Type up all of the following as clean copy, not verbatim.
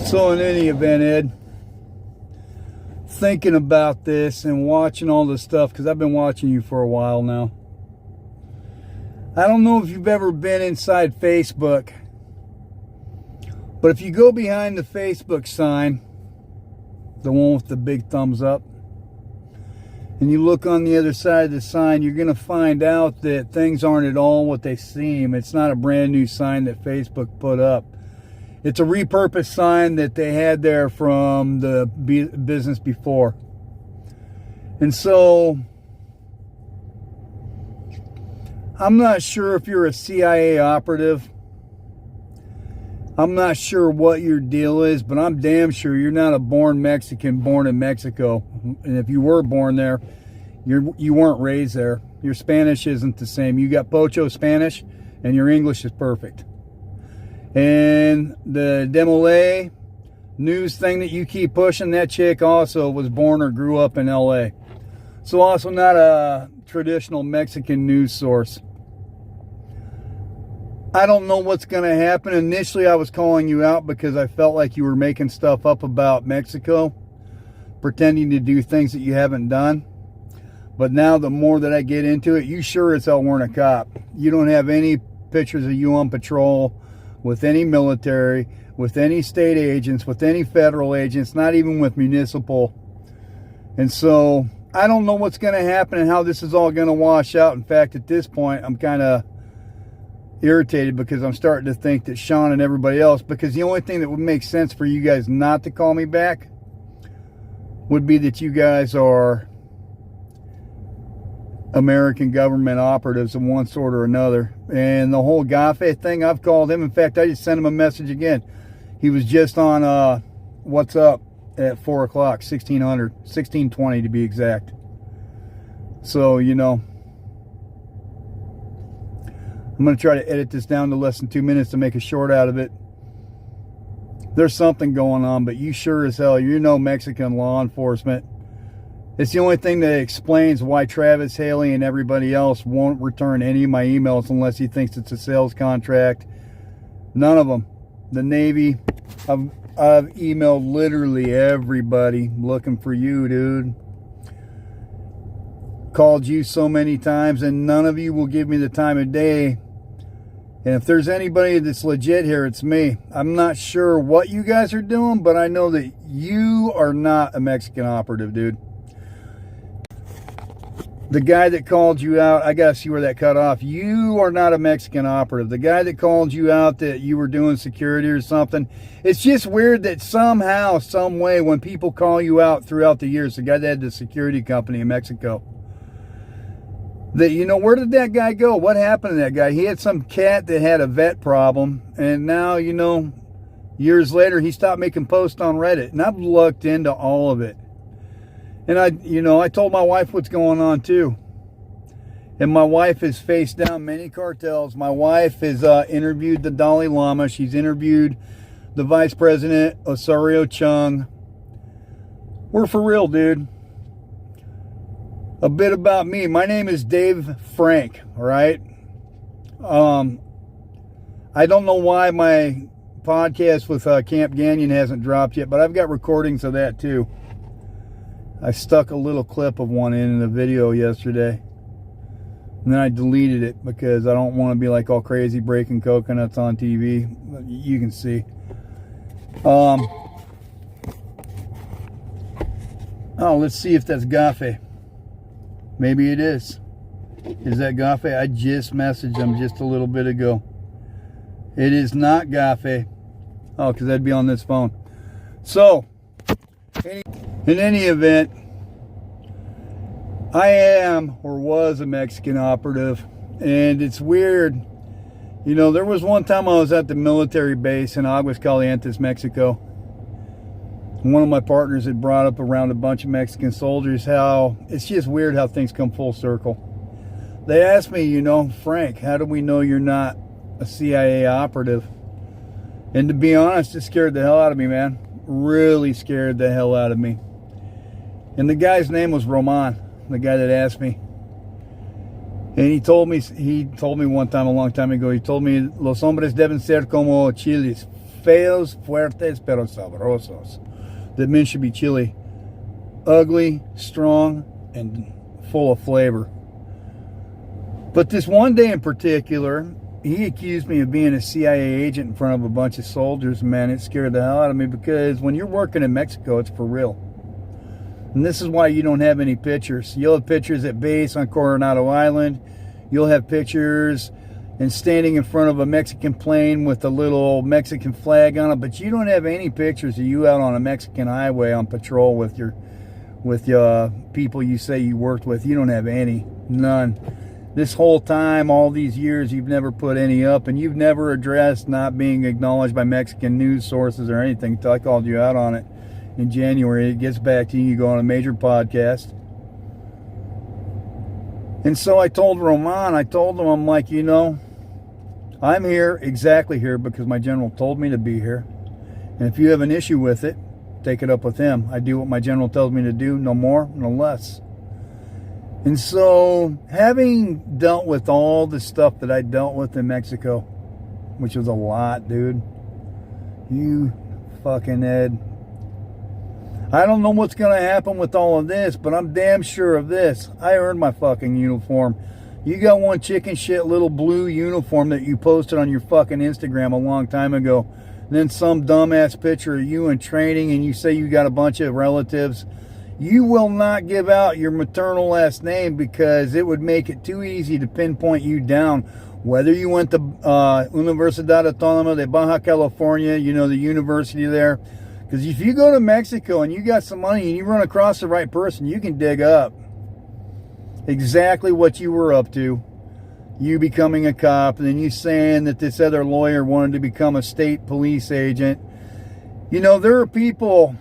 So in any event, Ed, thinking about this and watching all this stuff, because I've been watching you for a while now. I don't know if you've ever been inside Facebook, but if you go behind the Facebook sign, the one with the big thumbs up, and you look on the other side of the sign, you're going to find out that things aren't at all what they seem. It's not a brand new sign that Facebook put up. It's a repurposed sign that they had there from the business before. And so, I'm not sure if you're a CIA operative. I'm not sure what your deal is, but I'm damn sure you're not a born Mexican born in Mexico. And if you were born there, you weren't raised there. Your Spanish isn't the same. You got Pocho Spanish, and your English is perfect. And the Demoler news thing that you keep pushing, that chick also was born or grew up in LA. So also not a traditional Mexican news source. I don't know what's going to happen. Initially, I was calling you out because I felt like you were making stuff up about Mexico, pretending to do things that you haven't done. But now, the more that I get into it, you sure as hell weren't a cop. You don't have any pictures of you on patrol with any military, with any state agents, with any federal agents, not even with municipal. And so, I don't know what's going to happen and how this is all going to wash out. In fact, at this point, I'm kind of irritated because I'm starting to think that Sean and everybody else, because the only thing that would make sense for you guys not to call me back would be that you guys are American government operatives of one sort or another. And the whole Gafe thing, I've called him. In fact, I just sent him a message again. He was just on What's Up at 4 o'clock, 1620 to be exact. So, you know, I'm going to try to edit this down to less than 2 minutes to make a short out of it. There's something going on, but you sure as hell, you know Mexican law enforcement. It's the only thing that explains why Travis Haley and everybody else won't return any of my emails unless he thinks it's a sales contract. None of them. The Navy, I've emailed literally everybody looking for you, dude. Called you so many times, and none of you will give me the time of day. And if there's anybody that's legit here, it's me. I'm not sure what you guys are doing, but I know that you are not a Mexican operative, dude. The guy that called you out, I gotta see where that cut off. You are not a Mexican operative. The guy that called you out that you were doing security or something, it's just weird that somehow, some way, when people call you out throughout the years, the guy that had the security company in Mexico, that, you know, where did that guy go? What happened to that guy? He had some cat that had a vet problem, and now, you know, years later, he stopped making posts on Reddit, and I've looked into all of it. And I told my wife what's going on too. And my wife has faced down many cartels. My wife has interviewed the Dalai Lama. She's interviewed the Vice President, Osorio Chung. We're for real, dude. A bit about me. My name is Dave Frank, all right? I don't know why my podcast with Camp Ganyan hasn't dropped yet, but I've got recordings of that too. I stuck a little clip of one in the video yesterday. And then I deleted it because I don't want to be like all crazy breaking coconuts on TV. You can see. Oh, let's see if that's Gafe. Maybe it is. Is that Gafe? I just messaged him just a little bit ago. It is not Gafe. Oh, because that'd be on this phone. So, in any event, I am or was a Mexican operative, and it's weird. You know, there was one time I was at the military base in Aguascalientes, Mexico. One of my partners had brought up around a bunch of Mexican soldiers how it's just weird how things come full circle. They asked me, you know, Frank, how do we know you're not a CIA operative? And to be honest, it scared the hell out of me, man. Really scared the hell out of me. And the guy's name was Roman, the guy that asked me. And he told me one time, a long time ago, he told me, los hombres deben ser como chiles, Feos, fuertes, pero sabrosos. That means should be chili. Ugly, strong, and full of flavor. But this one day in particular, he accused me of being a CIA agent in front of a bunch of soldiers. Man, it scared the hell out of me, because when you're working in Mexico, it's for real. And this is why you don't have any pictures. You'll have pictures at base on Coronado Island. You'll have pictures and standing in front of a Mexican plane with a little Mexican flag on it, but you don't have any pictures of you out on a Mexican highway on patrol with your people you say you worked with. You don't have any. None. This whole time, all these years, you've never put any up, and you've never addressed not being acknowledged by Mexican news sources or anything until I called you out on it in January. It gets back to you. You go on a major podcast. And so I told Roman, I'm like, you know, I'm here, exactly here, because my general told me to be here. And if you have an issue with it, take it up with him. I do what my general tells me to do, no more, no less. And so, having dealt with all the stuff that I dealt with in Mexico, which was a lot, dude. You fucking Ed. I don't know what's going to happen with all of this, but I'm damn sure of this. I earned my fucking uniform. You got one chicken shit little blue uniform that you posted on your fucking Instagram a long time ago. Then some dumbass picture of you in training, and you say you got a bunch of relatives. You will not give out your maternal last name, because it would make it too easy to pinpoint you down. Whether you went to Universidad Autónoma de Baja California, you know, the university there. Because if you go to Mexico and you got some money and you run across the right person, you can dig up exactly what you were up to. You becoming a cop, and then you saying that this other lawyer wanted to become a state police agent. You know, there are people,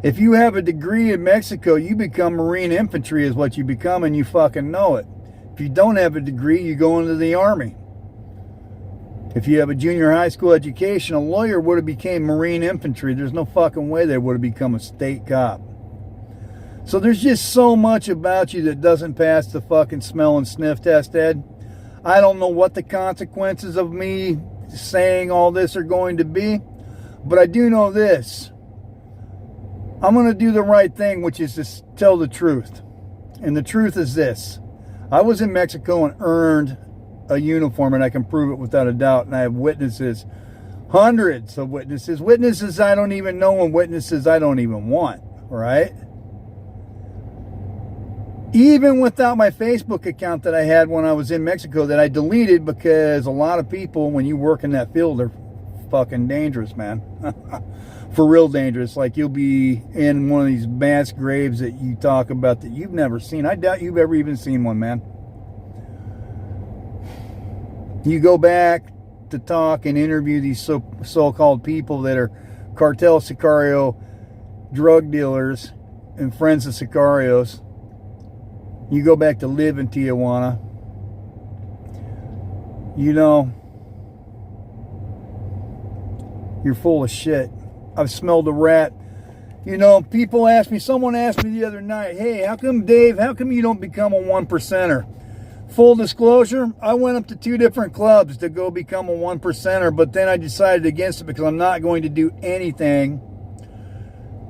if you have a degree in Mexico, you become Marine infantry is what you become, and you fucking know it. If you don't have a degree, you go into the Army. If you have a junior high school education, a lawyer would have became Marine infantry. There's no fucking way they would have become a state cop. So there's just so much about you that doesn't pass the fucking smell and sniff test, Ed. I don't know what the consequences of me saying all this are going to be, but I do know this. I'm going to do the right thing, which is to tell the truth. And the truth is this. I was in Mexico and earned a uniform, and I can prove it without a doubt, and I have witnesses, hundreds of witnesses, witnesses I don't even know and witnesses I don't even want, right? Even without my Facebook account that I had when I was in Mexico that I deleted, because a lot of people, when you work in that field, are fucking dangerous, man. For real dangerous. Like, you'll be in one of these mass graves that you talk about that you've never seen. I doubt you've ever even seen one, man. You go back to talk and interview these so-called people that are cartel sicario drug dealers and friends of sicarios. You go back to live in Tijuana. You know, you're full of shit. I've smelled a rat. You know, people ask me, someone asked me the other night, hey, how come, Dave, how come you don't become a 1%er? Full disclosure, I went up to 2 different clubs to go become a 1%er, but then I decided against it because I'm not going to do anything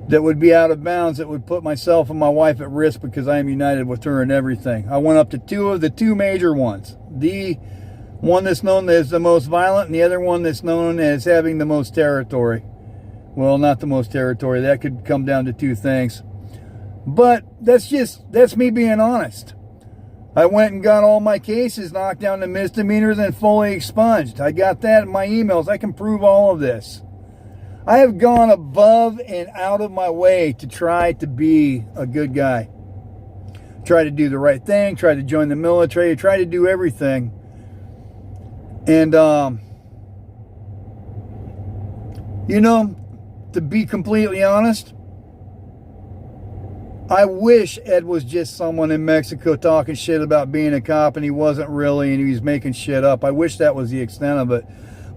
that would be out of bounds, that would put myself and my wife at risk, because I am united with her and everything. I went up to 2 of the 2 major ones. The one that's known as the most violent, and the other one that's known as having the most territory. Well, not the most territory. That could come down to 2 things. But that's me being honest. I went and got all my cases knocked down to misdemeanors and fully expunged. I got that in my emails. I can prove all of this. I have gone above and out of my way to try to be a good guy. Try to do the right thing. Try to join the military. Try to do everything. And, you know, to be completely honest, I wish Ed was just someone in Mexico talking shit about being a cop, and he wasn't really, and he was making shit up. I wish that was the extent of it.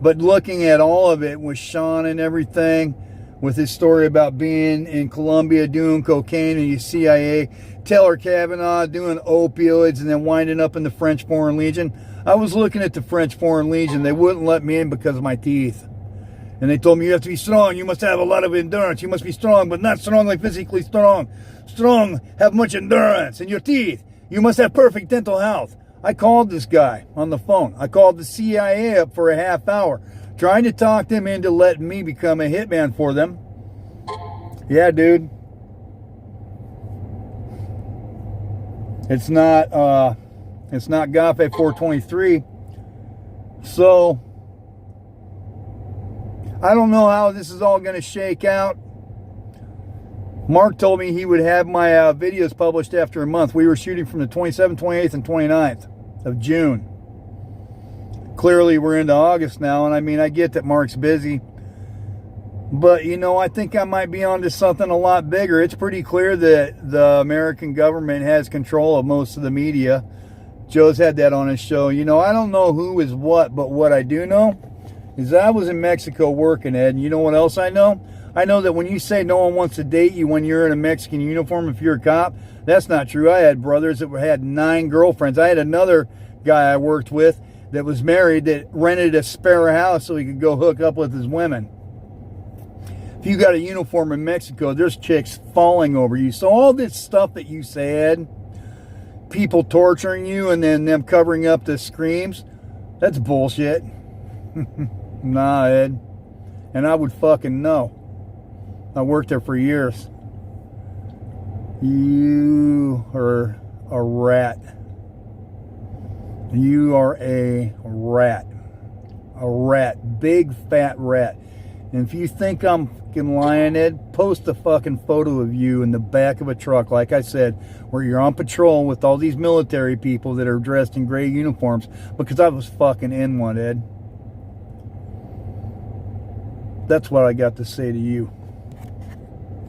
But looking at all of it with Sean and everything, with his story about being in Colombia doing cocaine and the CIA, Taylor Kavanaugh doing opioids and then winding up in the French Foreign Legion. I was looking at the French Foreign Legion. They wouldn't let me in because of my teeth. And they told me you have to be strong. You must have a lot of endurance. You must be strong, but not strong like physically strong. Strong, have much endurance. And your teeth. You must have perfect dental health. I called this guy on the phone. I called the CIA up for a half hour, trying to talk them into letting me become a hitman for them. Yeah, dude. It's not GAFE 423. So I don't know how this is all going to shake out. Mark told me he would have my videos published after a month. We were shooting from the 27th, 28th, and 29th of June. Clearly, we're into August now, and I mean, I get that Mark's busy. But, you know, I think I might be onto something a lot bigger. It's pretty clear that the American government has control of most of the media. Joe's had that on his show. You know, I don't know who is what, but what I do know is I was in Mexico working, Ed, and you know what else I know? I know that when you say no one wants to date you when you're in a Mexican uniform if you're a cop, that's not true. I had brothers that had 9 girlfriends. I had another guy I worked with that was married that rented a spare house so he could go hook up with his women. If you got a uniform in Mexico, there's chicks falling over you. So all this stuff that you said, people torturing you and then them covering up the screams, that's bullshit. Nah, Ed. And I would fucking know. I worked there for years. You are a rat. You are a rat. A rat. Big fat rat. And if you think I'm fucking lying, Ed, post a fucking photo of you in the back of a truck, like I said, where you're on patrol with all these military people that are dressed in gray uniforms, because I was fucking in one, Ed. That's what I got to say to you.